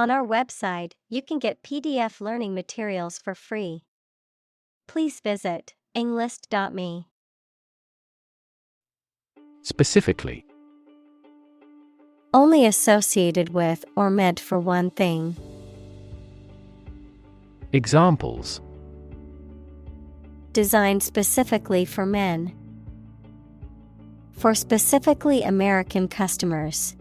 On our website, you can get PDF learning materials for free. Please visit englist.me. Specifically. Only associated with or meant for one thing. Examples. Designed specifically for men. For specifically American customers.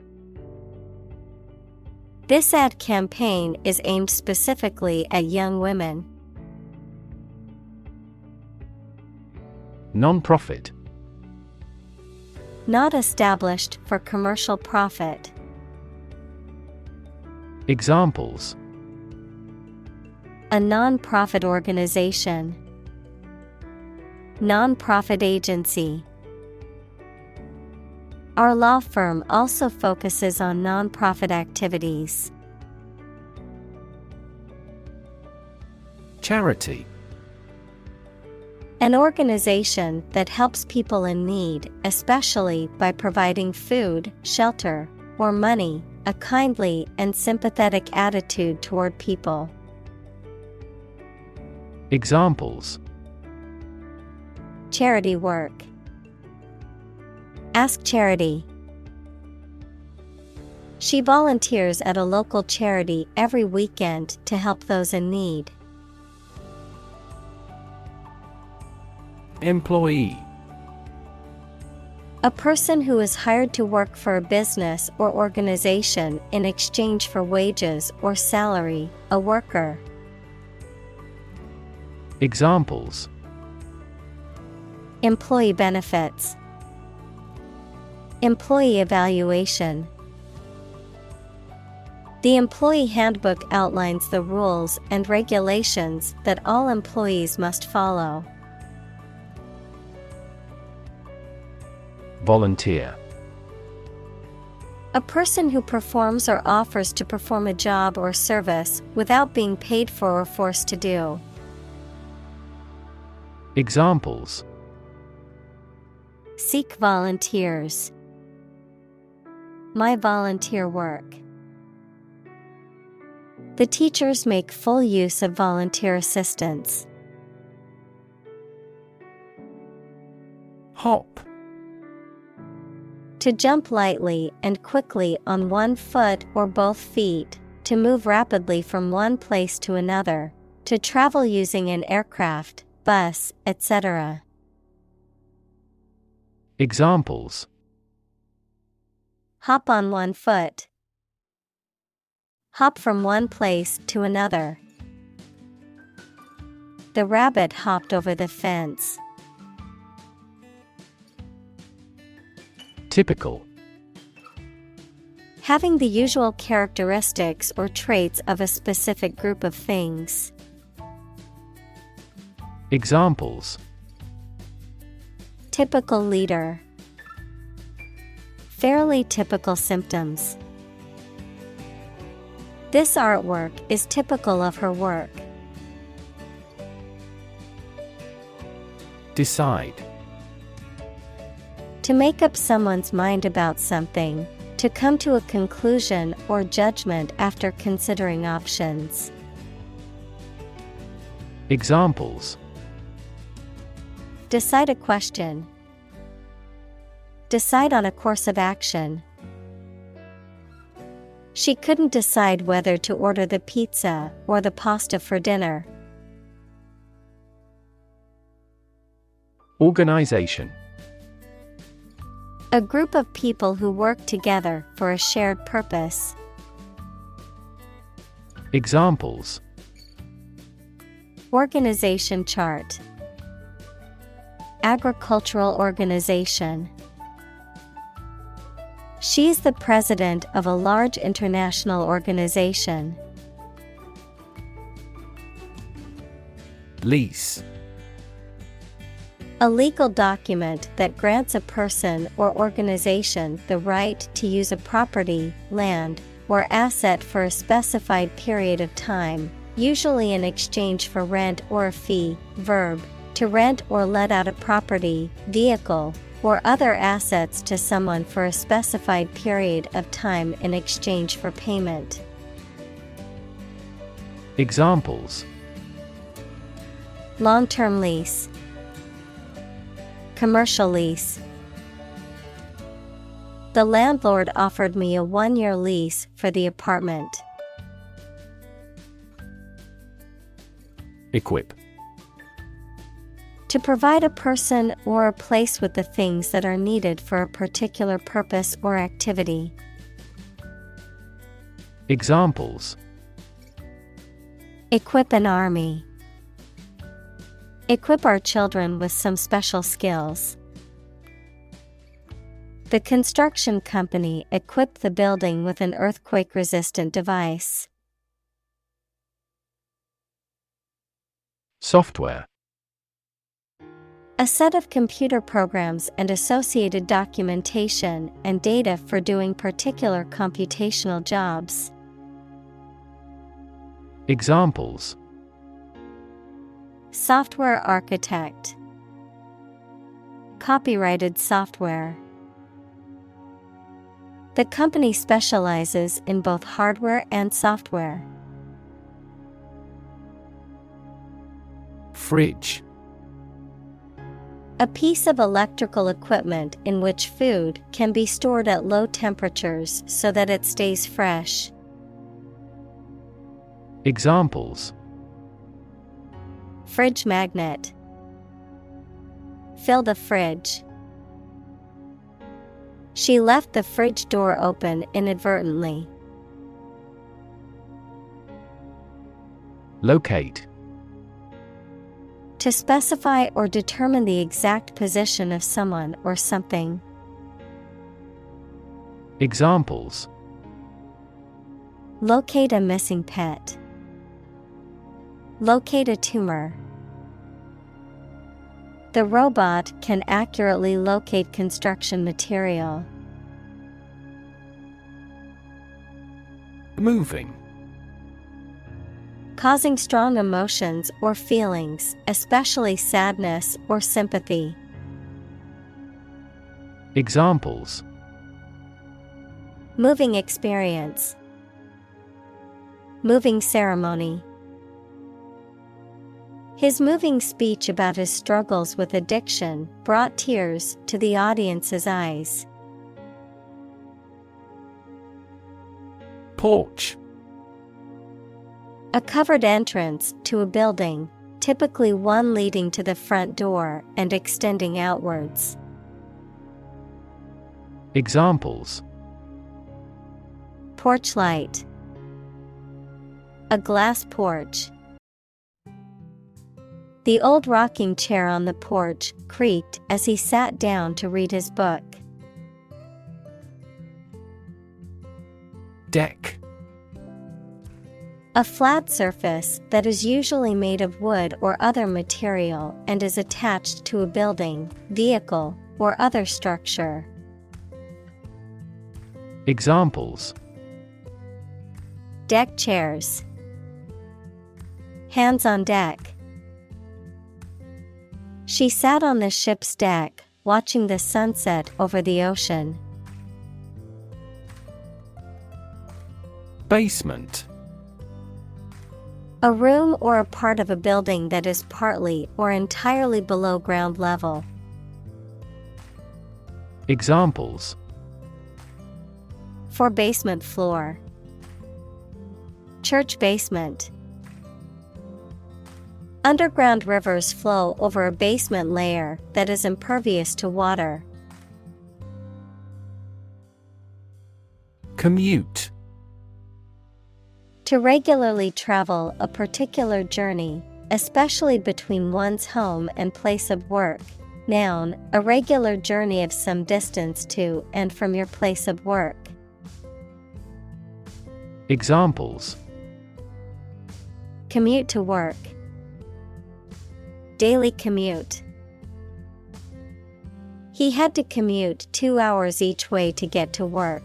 This ad campaign is aimed specifically at young women. Non-profit. Not established for commercial profit. Examples. A non-profit organization. Non-profit agency. Our law firm also focuses on non-profit activities. Charity. An organization that helps people in need, especially by providing food, shelter, or money, a kindly and sympathetic attitude toward people. Examples. Charity work. Ask charity. She volunteers at a local charity every weekend to help those in need. Employee. A person who is hired to work for a business or organization in exchange for wages or salary, a worker. Examples. Employee benefits. Employee evaluation. The employee handbook outlines the rules and regulations that all employees must follow. Volunteer. A person who performs or offers to perform a job or service without being paid for or forced to do. Examples. Seek volunteers. My volunteer work. The teachers make full use of volunteer assistance. Hop. To jump lightly and quickly on one foot or both feet, to move rapidly from one place to another, to travel using an aircraft, bus, etc. Examples. Hop on one foot. Hop from one place to another. The rabbit hopped over the fence. Typical. Having the usual characteristics or traits of a specific group of things. Examples. Typical leader. Fairly typical symptoms. This artwork is typical of her work. Decide. To make up someone's mind about something, to come to a conclusion or judgment after considering options. Examples. Decide a question. Decide on a course of action. She couldn't decide whether to order the pizza or the pasta for dinner. Organization. A group of people who work together for a shared purpose. Examples. Organization chart. Agricultural organization. She is the president of a large international organization. Lease. A legal document that grants a person or organization the right to use a property, land, or asset for a specified period of time, usually in exchange for rent or a fee. Verb, to rent or let out a property, vehicle, or other assets to someone for a specified period of time in exchange for payment. Examples: long-term lease, commercial lease. The landlord offered me a 1-year lease for the apartment. Equip. To provide a person or a place with the things that are needed for a particular purpose or activity. Examples: equip an army. Equip our children with some special skills. The construction company equipped the building with an earthquake-resistant device. Software. A set of computer programs and associated documentation and data for doing particular computational jobs. Examples: software architect, copyrighted software. The company specializes in both hardware and software. Fridge. A piece of electrical equipment in which food can be stored at low temperatures so that it stays fresh. Examples: fridge magnet, fill the fridge. She left the fridge door open inadvertently. Locate. To specify or determine the exact position of someone or something. Examples: locate a missing pet. Locate a tumor. The robot can accurately locate construction material. Moving. Causing strong emotions or feelings, especially sadness or sympathy. Examples: moving experience. Moving ceremony. His moving speech about his struggles with addiction brought tears to the audience's eyes. Porch. A covered entrance to a building, typically one leading to the front door and extending outwards. Examples: porch light. A glass porch. The old rocking chair on the porch creaked as he sat down to read his book. Deck. A flat surface that is usually made of wood or other material and is attached to a building, vehicle, or other structure. Examples: deck chairs. Hands on deck. She sat on the ship's deck, watching the sunset over the ocean. Basement. A room or a part of a building that is partly or entirely below ground level. Examples: for basement floor. Church basement. Underground rivers flow over a basement layer that is impervious to water. Commute. To regularly travel a particular journey, especially between one's home and place of work. Noun, a regular journey of some distance to and from your place of work. Examples: commute to work. Daily commute. He had to commute 2 hours each way to get to work.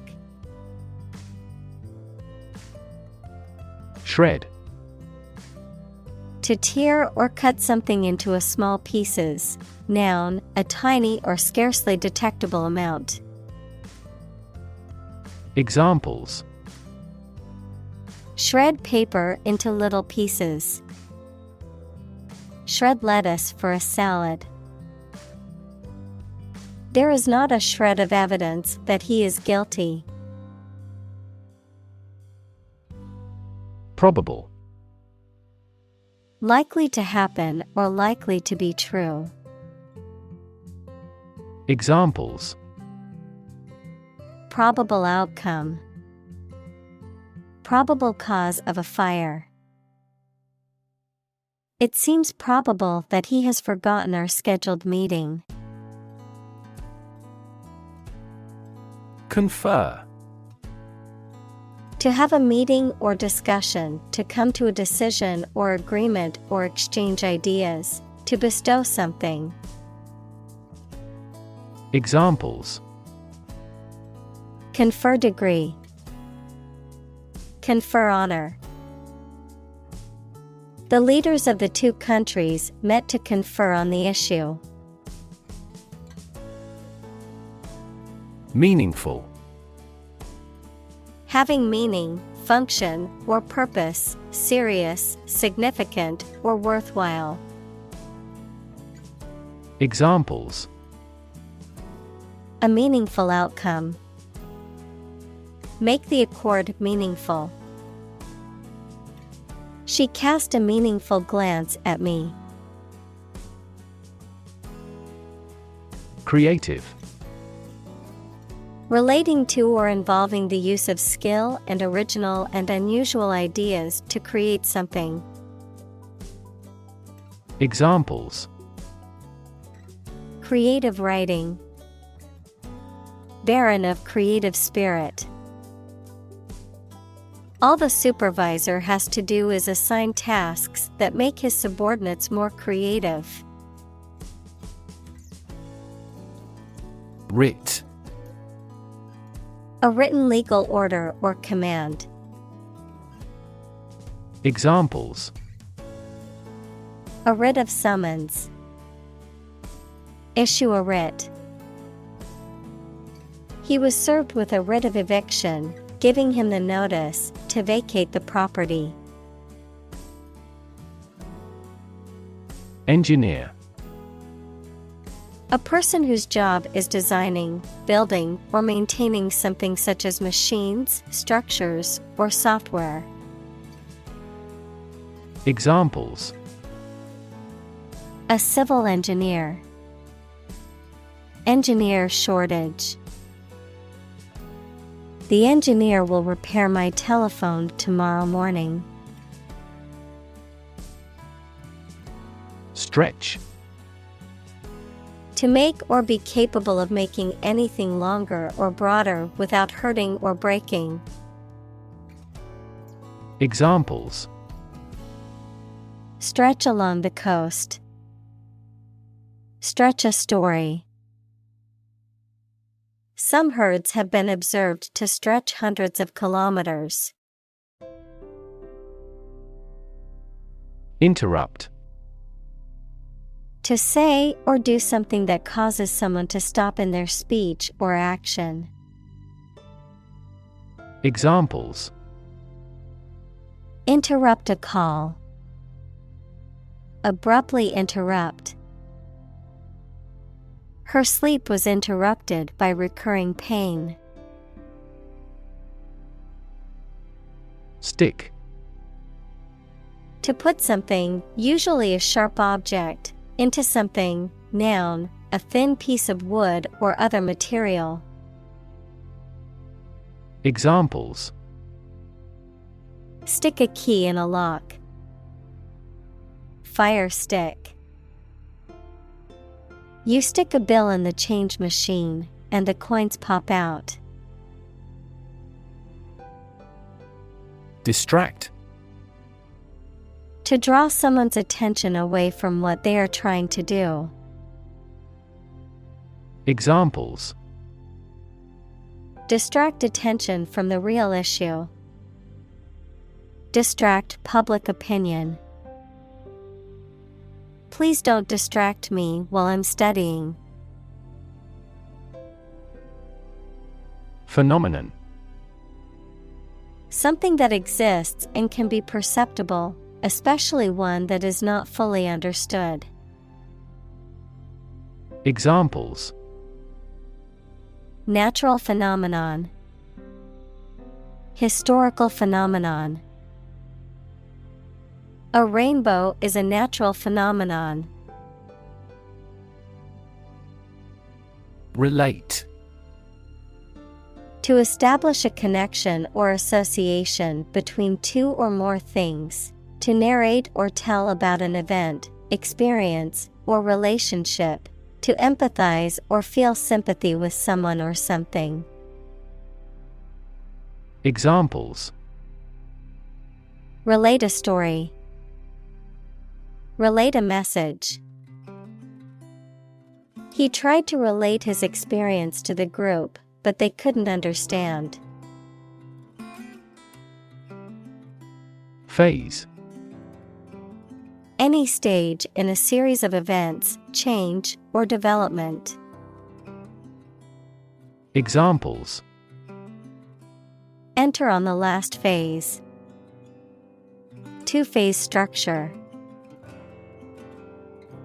Shred. To tear or cut something into a small pieces. Noun, a tiny or scarcely detectable amount. Examples: Shred paper into little pieces. Shred lettuce for a salad. There is not a shred of evidence that he is guilty. Probable. Likely to happen or likely to be true. Examples. Probable outcome. Probable cause of a fire. It seems probable that he has forgotten our scheduled meeting. Confer. To have a meeting or discussion, to come to a decision or agreement or exchange ideas, to bestow something. Examples. Confer degree. Confer honor. The leaders of the two countries met to confer on the issue. Meaningful. Having meaning, function, or purpose, serious, significant, or worthwhile. Examples. A meaningful outcome. Make the accord meaningful. She cast a meaningful glance at me. Creative. Relating to or involving the use of skill and original and unusual ideas to create something. Examples. Creative writing. Barren of creative spirit. All the supervisor has to do is assign tasks that make his subordinates more creative. Writ. A written legal order or command. Examples. A writ of summons. Issue a writ. He was served with a writ of eviction, giving him the notice to vacate the property. Engineer. A person whose job is designing, building, or maintaining something such as machines, structures, or software. Examples. A civil engineer. Engineer shortage. The engineer will repair my telephone tomorrow morning. Stretch. To make or be capable of making anything longer or broader without hurting or breaking. Examples. Stretch along the coast. Stretch a story. Some herds have been observed to stretch hundreds of kilometers. Interrupt. To say or do something that causes someone to stop in their speech or action. Examples. Interrupt a call. Abruptly interrupt. Her sleep was interrupted by recurring pain. Stick. To put something, usually a sharp object, into something, noun, a thin piece of wood or other material. Examples. Stick a key in a lock. Fire stick. You stick a bill in the change machine, and the coins pop out. Distract. To draw someone's attention away from what they are trying to do. Examples. Distract attention from the real issue. Distract public opinion. Please don't distract me while I'm studying. Phenomenon. Something that exists and can be perceptible, especially one that is not fully understood. Examples: Natural phenomenon. Historical phenomenon. A rainbow is a natural phenomenon. Relate. To establish a connection or association between two or more things. To narrate or tell about an event, experience, or relationship. To empathize or feel sympathy with someone or something. Examples: Relate a story. Relate a message. He tried to relate his experience to the group, but they couldn't understand. Phase. Any stage in a series of events, change, or development. Examples: Enter on the last phase. Two-phase structure.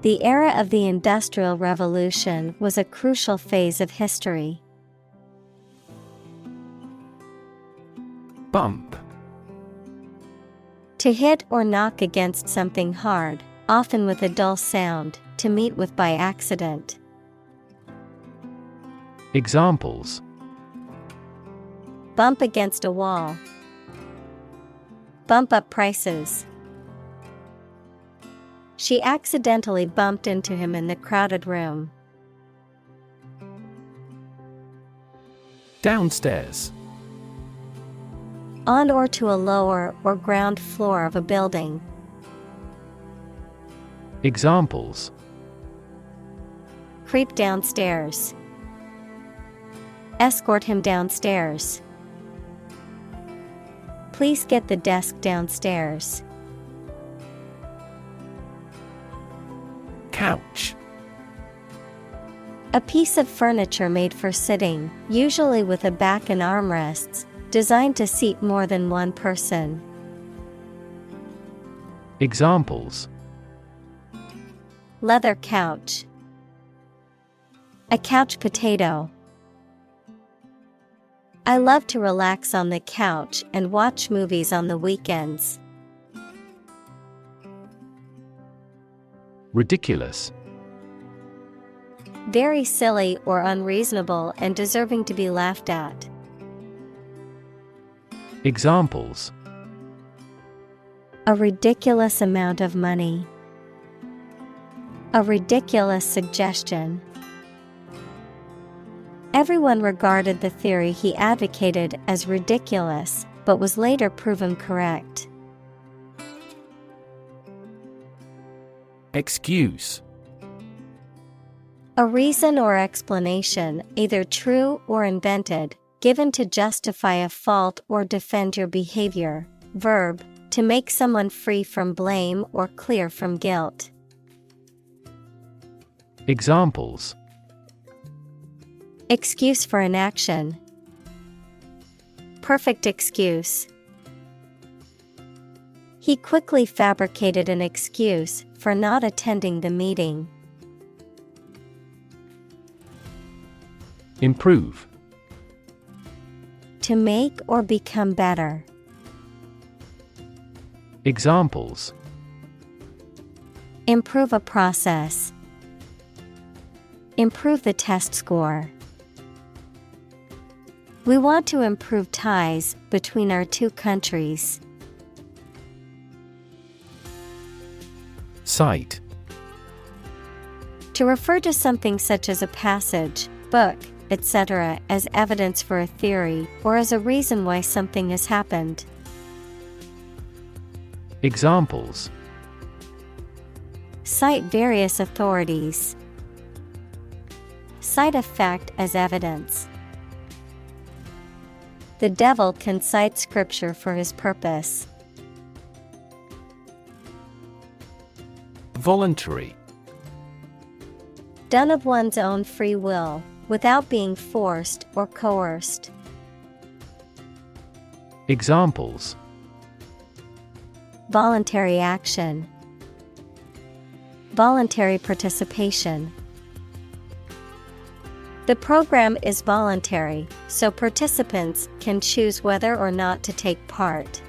The era of the Industrial Revolution was a crucial phase of history. Bump. To hit or knock against something hard, often with a dull sound, to meet with by accident. Examples: Bump against a wall. Bump up prices. She accidentally bumped into him in the crowded room. Downstairs. On or to a lower or ground floor of a building. Examples: Creep downstairs. Escort him downstairs. Please get the desk downstairs. Couch. A piece of furniture made for sitting, usually with a back and armrests, designed to seat more than one person. Examples: Leather couch. A couch potato. I love to relax on the couch and watch movies on the weekends. Ridiculous. Very silly or unreasonable and deserving to be laughed at. Examples: A ridiculous amount of money. A ridiculous suggestion. Everyone regarded the theory he advocated as ridiculous, but was later proven correct. Excuse. A reason or explanation, either true or invented, given to justify a fault or defend your behavior. Verb, to make someone free from blame or clear from guilt. Examples: Excuse for inaction. Perfect excuse. He quickly fabricated an excuse for not attending the meeting. Improve. To make or become better. Examples: Improve a process. Improve the test score. We want to improve ties between our two countries. Cite. To refer to something such as a passage, book, etc. as evidence for a theory or as a reason why something has happened. Examples: Cite various authorities. Cite a fact as evidence. The devil can cite scripture for his purpose. Voluntary. Done of one's own free will, without being forced or coerced. Examples: voluntary action, voluntary participation. The program is voluntary, so participants can choose whether or not to take part.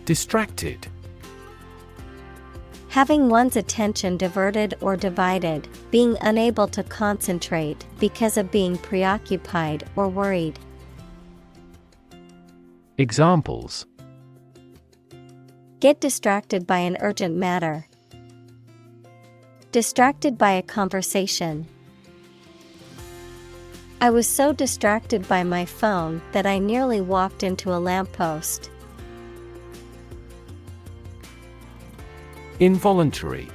Distracted. Having one's attention diverted or divided, being unable to concentrate because of being preoccupied or worried. Examples: Get distracted by an urgent matter. Distracted by a conversation. I was so distracted by my phone that I nearly walked into a lamppost. Involuntary.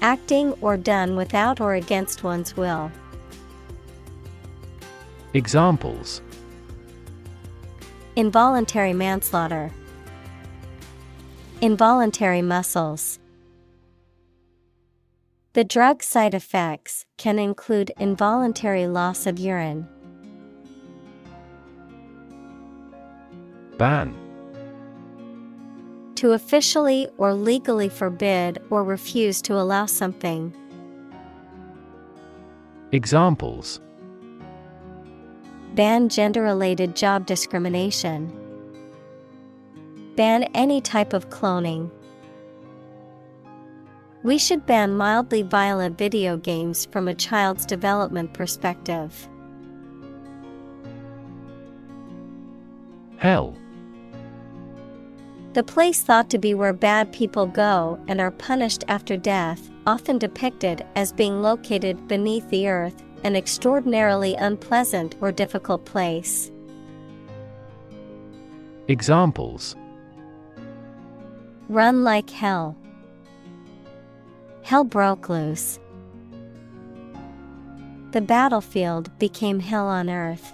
Acting or done without or against one's will. Examples: Involuntary manslaughter. Involuntary muscles. The drug side effects can include involuntary loss of urine. Ban. To officially or legally forbid or refuse to allow something. Examples: Ban gender-related job discrimination. Ban any type of cloning. We should ban mildly violent video games from a child's development perspective. Hell. The place thought to be where bad people go and are punished after death, often depicted as being located beneath the earth, an extraordinarily unpleasant or difficult place. Examples: Run like hell. Hell broke loose. The battlefield became hell on earth.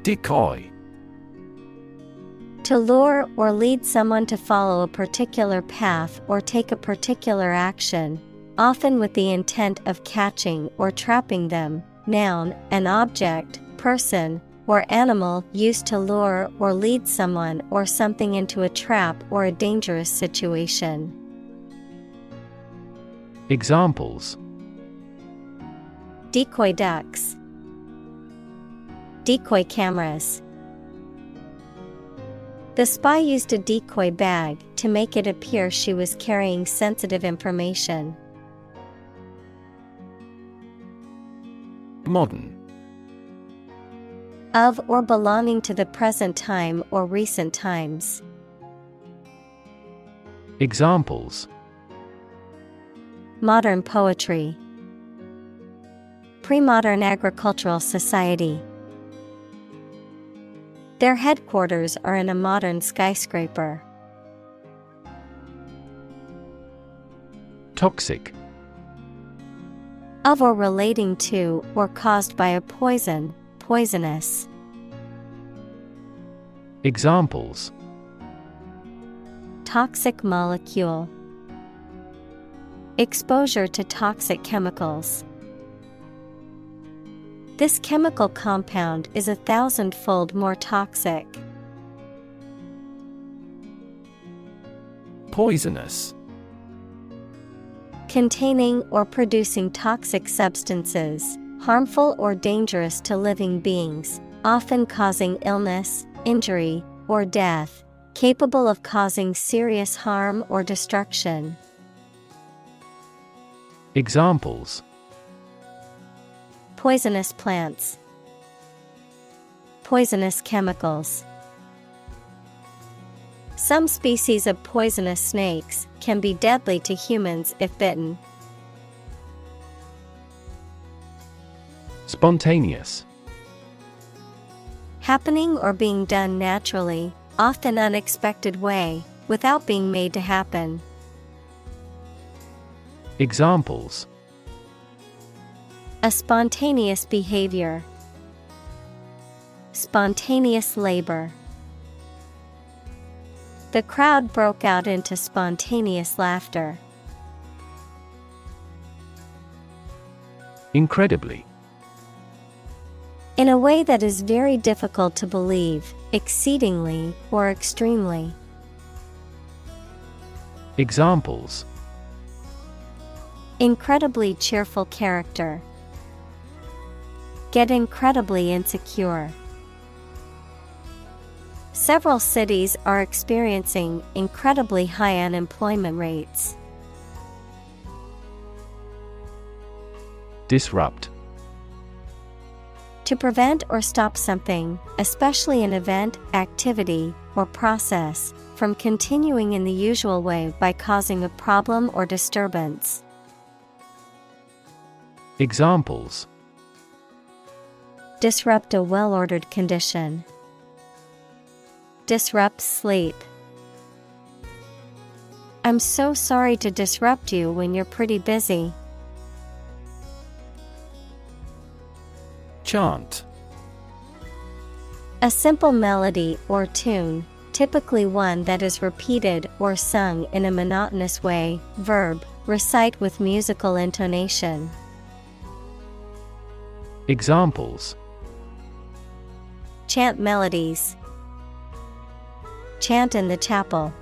Decoy. To lure or lead someone to follow a particular path or take a particular action, often with the intent of catching or trapping them. Noun, an object, person, or animal used to lure or lead someone or something into a trap or a dangerous situation. Examples: Decoy ducks. Decoy cameras. The spy used a decoy bag to make it appear she was carrying sensitive information. Modern. Of or belonging to the present time or recent times. Examples: Modern poetry. Pre-modern agricultural society. Their headquarters are in a modern skyscraper. Toxic. Of or relating to or caused by a poison, poisonous. Examples: Toxic molecule. Exposure to toxic chemicals. This chemical compound is 1,000-fold more toxic. Poisonous. Containing or producing toxic substances, harmful or dangerous to living beings, often causing illness, injury, or death, capable of causing serious harm or destruction. Examples: Poisonous plants. Poisonous chemicals. Some species of poisonous snakes can be deadly to humans if bitten. Spontaneous. Happening or being done naturally, often unexpected way, without being made to happen. Examples: A spontaneous behavior. Spontaneous labor. The crowd broke out into spontaneous laughter. Incredibly. In a way that is very difficult to believe, exceedingly, or extremely. Examples: Incredibly cheerful character. Get incredibly insecure. Several cities are experiencing incredibly high unemployment rates. Disrupt. To prevent or stop something, especially an event, activity, or process, from continuing in the usual way by causing a problem or disturbance. Examples: Disrupt a well-ordered condition. Disrupt sleep. I'm so sorry to disrupt you when you're pretty busy. Chant. A simple melody or tune, typically one that is repeated or sung in a monotonous way. Verb, recite with musical intonation. Examples: Chant melodies. Chant in the chapel.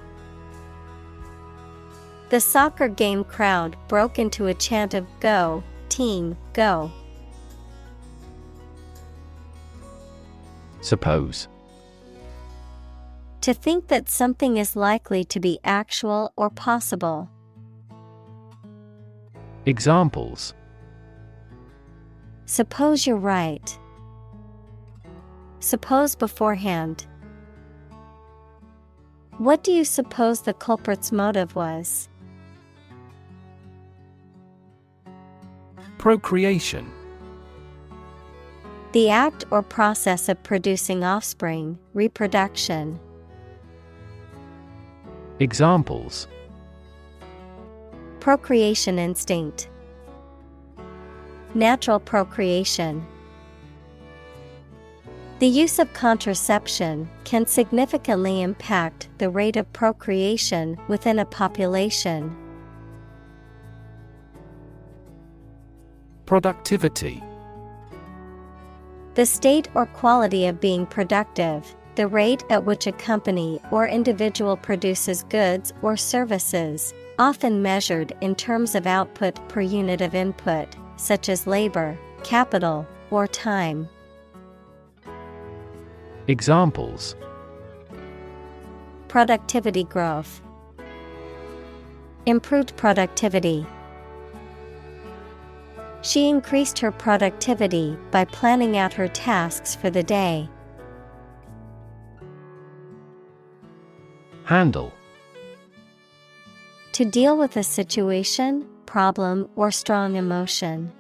The soccer game crowd broke into a chant of "Go, team, go." Suppose. To think that something is likely to be actual or possible. Examples: Suppose you're right. Suppose beforehand. What do you suppose the culprit's motive was? Procreation. The act or process of producing offspring, reproduction. Examples: Procreation instinct. Natural procreation. The use of contraception can significantly impact the rate of procreation within a population. Productivity. The state or quality of being productive, the rate at which a company or individual produces goods or services, often measured in terms of output per unit of input, such as labor, capital, or time. Examples: Productivity growth. Improved productivity. She increased her productivity by planning out her tasks for the day. Handle. To deal with a situation, problem, or strong emotion.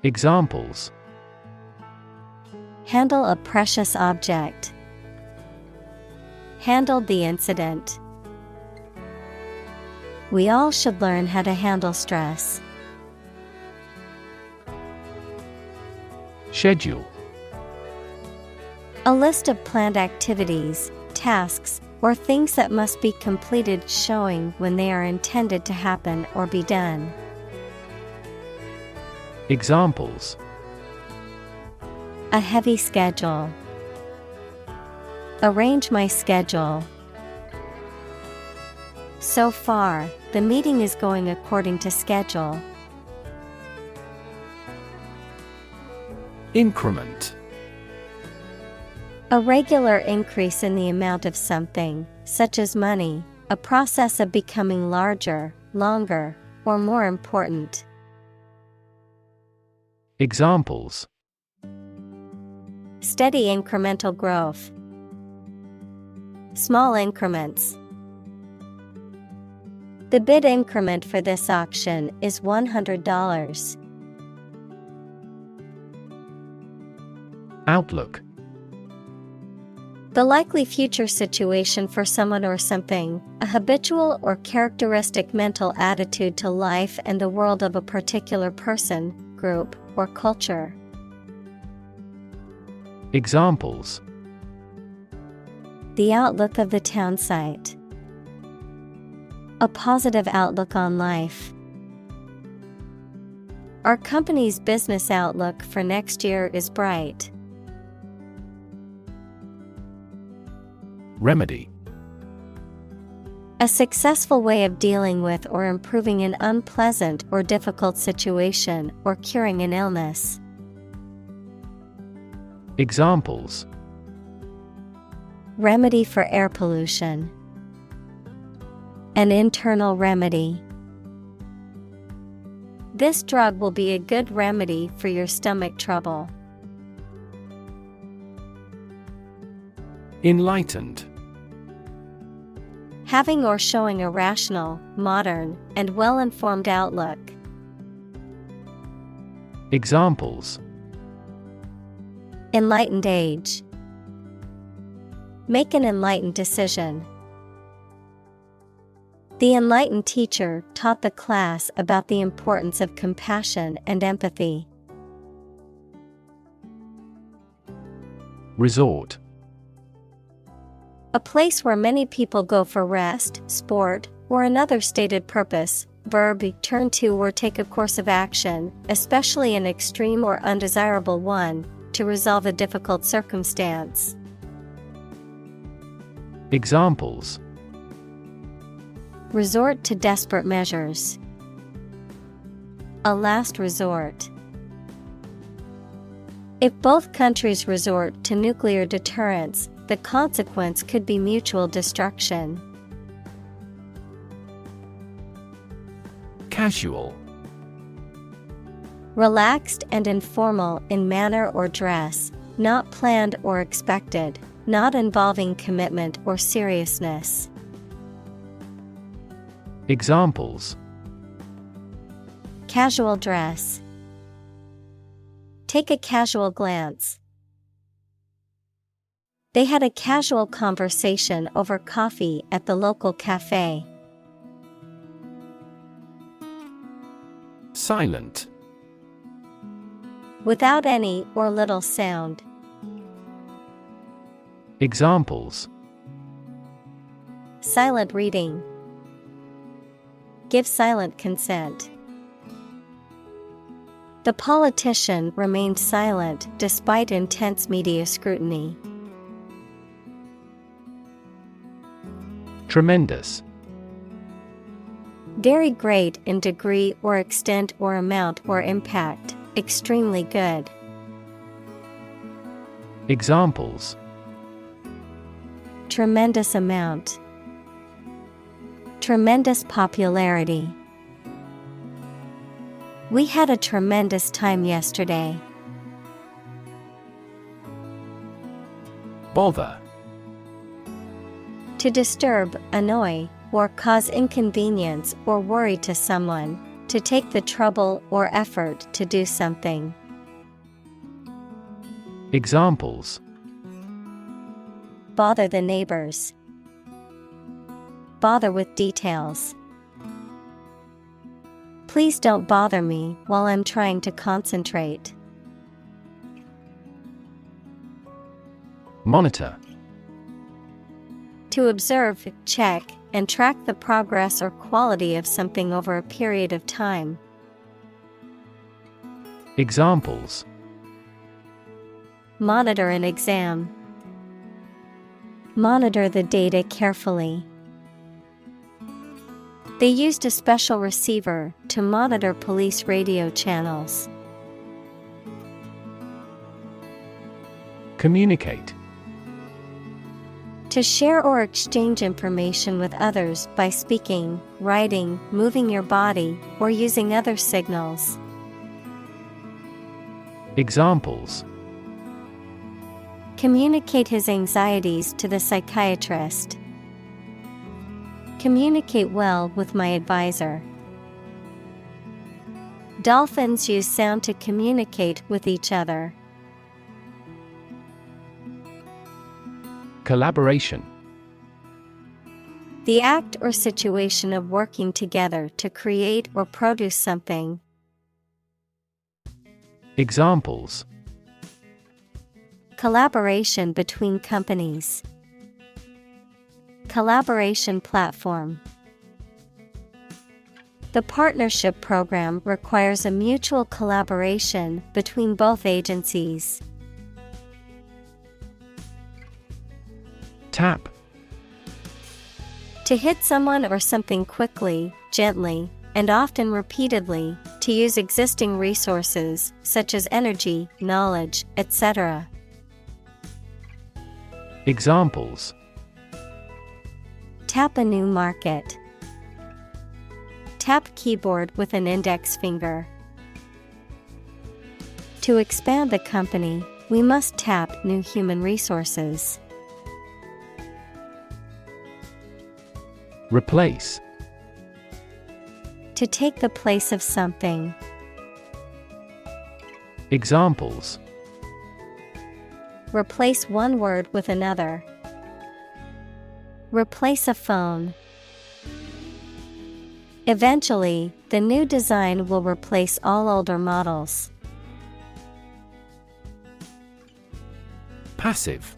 Examples: Handle a precious object. Handled the incident. We all should learn how to handle stress. Schedule. A list of planned activities, tasks, or things that must be completed showing when they are intended to happen or be done. Examples: A heavy schedule. Arrange my schedule. So far, the meeting is going according to schedule. Increment. A regular increase in the amount of something, such as money, a process of becoming larger, longer, or more important. Examples: Steady incremental growth. Small increments. The bid increment for this auction is $100. Outlook. The likely future situation for someone or something, a habitual or characteristic mental attitude to life and the world of a particular person, group, or culture. Examples: The outlook of the town site. A positive outlook on life. Our company's business outlook for next year is bright. Remedy. A successful way of dealing with or improving an unpleasant or difficult situation or curing an illness. Examples: remedy for air pollution. An internal remedy. This drug will be a good remedy for your stomach trouble. Enlightened. Having or showing a rational, modern, and well-informed outlook. Examples: enlightened age. Make an enlightened decision. The enlightened teacher taught the class about the importance of compassion and empathy. Resort. A place where many people go for rest, sport, or another stated purpose. Verb, turn to or take a course of action, especially an extreme or undesirable one, to resolve a difficult circumstance. Examples: resort to desperate measures. A last resort. If both countries resort to nuclear deterrence, the consequence could be mutual destruction. Casual. Relaxed and informal in manner or dress, not planned or expected, not involving commitment or seriousness. Examples: casual dress. Take a casual glance. They had a casual conversation over coffee at the local cafe. Silent. Without any or little sound. Examples: silent reading. Give silent consent. The politician remained silent despite intense media scrutiny. Tremendous. Very great in degree or extent or amount or impact, extremely good. Examples: tremendous amount. Tremendous popularity. We had a tremendous time yesterday. Bother. To disturb, annoy, or cause inconvenience or worry to someone, to take the trouble or effort to do something. Examples: bother the neighbors. Bother with details. Please don't bother me while I'm trying to concentrate. Monitor. To observe, check, and track the progress or quality of something over a period of time. Examples: monitor an exam. Monitor the data carefully. They used a special receiver to monitor police radio channels. Communicate. To share or exchange information with others by speaking, writing, moving your body, or using other signals. Examples: communicate his anxieties to the psychiatrist. Communicate well with my advisor. Dolphins use sound to communicate with each other. Collaboration. The act or situation of working together to create or produce something. Examples: collaboration between companies. Collaboration platform. The partnership program requires a mutual collaboration between both agencies. Tap. To hit someone or something quickly, gently, and often repeatedly, to use existing resources, such as energy, knowledge, etc. Examples: Tap a new market. Tap keyboard with an index finger. To expand the company, we must tap new human resources. Replace. To take the place of something. Examples: Replace one word with another. Replace a phone. Eventually, the new design will replace all older models. Passive.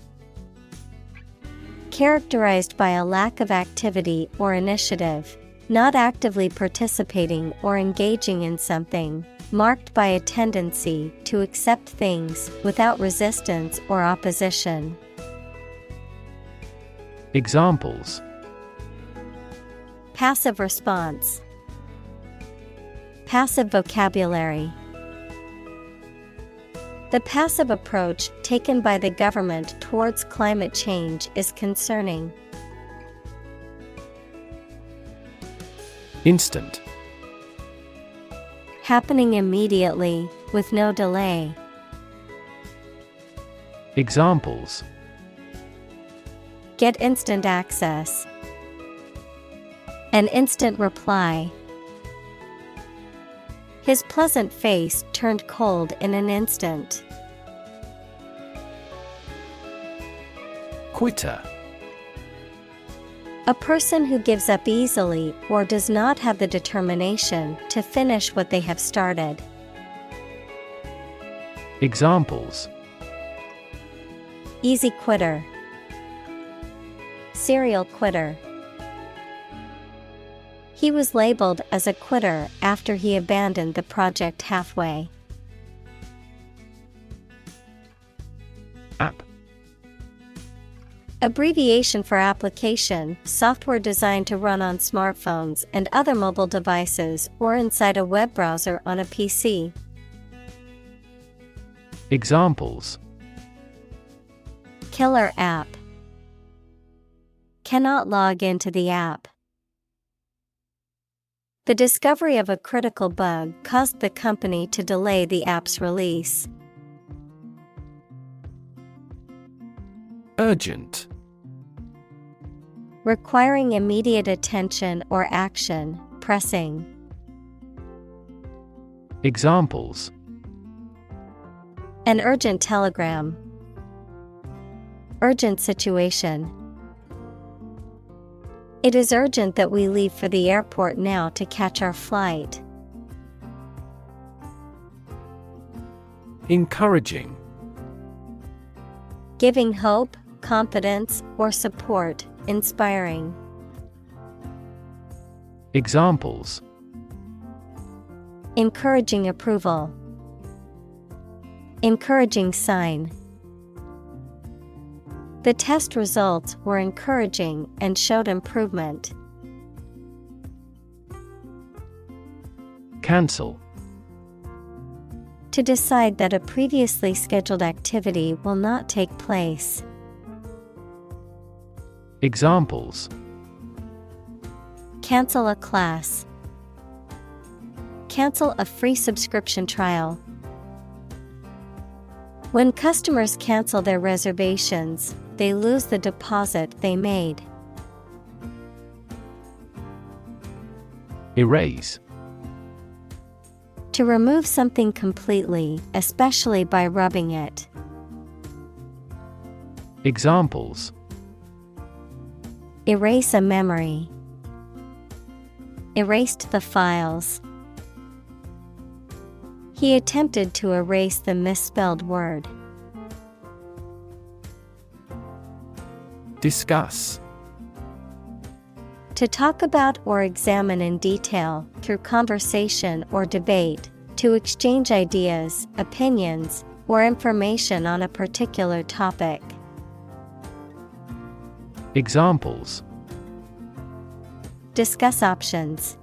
Characterized by a lack of activity or initiative, not actively participating or engaging in something, marked by a tendency to accept things without resistance or opposition. Examples: Passive response. Passive vocabulary. The passive approach taken by the government towards climate change is concerning. Instant. Happening immediately, with no delay. Examples: Get instant access. An instant reply. His pleasant face turned cold in an instant. Quitter. A person who gives up easily or does not have the determination to finish what they have started. Examples: Easy quitter. Serial quitter. He was labeled as a quitter after he abandoned the project halfway. App. Abbreviation for application, software designed to run on smartphones and other mobile devices or inside a web browser on a PC. Examples: Killer app. Cannot log into the app. The discovery of a critical bug caused the company to delay the app's release. Urgent. Requiring immediate attention or action, pressing. Examples: An urgent telegram. Urgent situation. It is urgent that we leave for the airport now to catch our flight. Encouraging. Giving hope, confidence, or support, inspiring. Examples: Encouraging approval. Encouraging sign. The test results were encouraging and showed improvement. Cancel. To decide that a previously scheduled activity will not take place. Examples: Cancel a class. Cancel a free subscription trial. When customers cancel their reservations, they lose the deposit they made. Erase. To remove something completely, especially by rubbing it. Examples: Erase a memory. Erased the files. He attempted to erase the misspelled word. Discuss. To talk about or examine in detail, through conversation or debate, to exchange ideas, opinions, or information on a particular topic. Examples: Discuss options.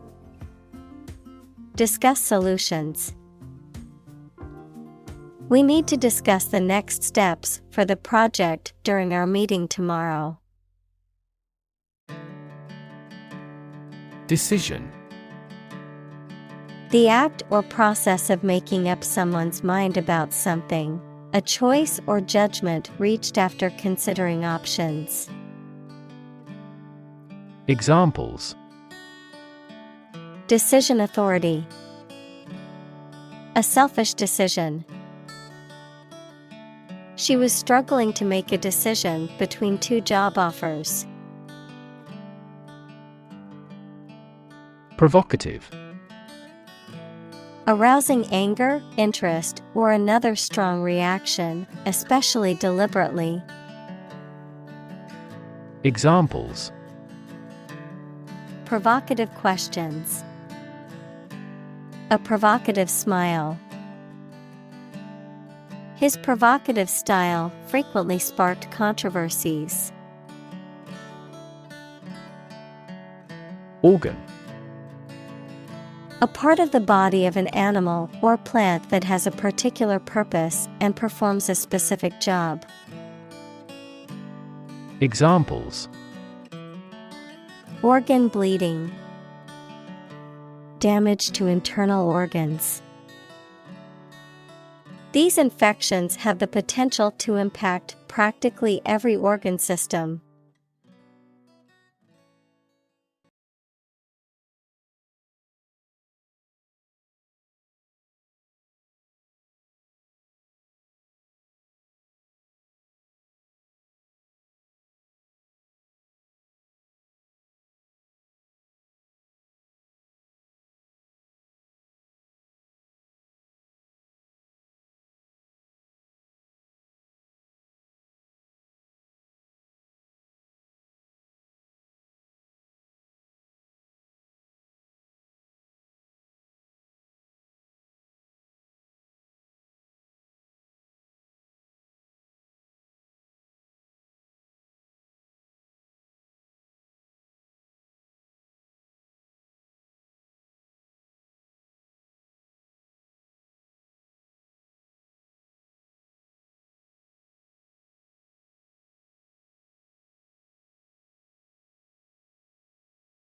Discuss solutions. We need to discuss the next steps for the project during our meeting tomorrow. Decision. The act or process of making up someone's mind about something, a choice or judgment reached after considering options. Examples: Decision authority. A selfish decision. She was struggling to make a decision between two job offers. Provocative. Arousing anger, interest, or another strong reaction, especially deliberately. Examples: Provocative questions. A provocative smile. His provocative style frequently sparked controversies. Organ. A part of the body of an animal or plant that has a particular purpose and performs a specific job. Examples: Organ bleeding. Damage to internal organs. These infections have the potential to impact practically every organ system.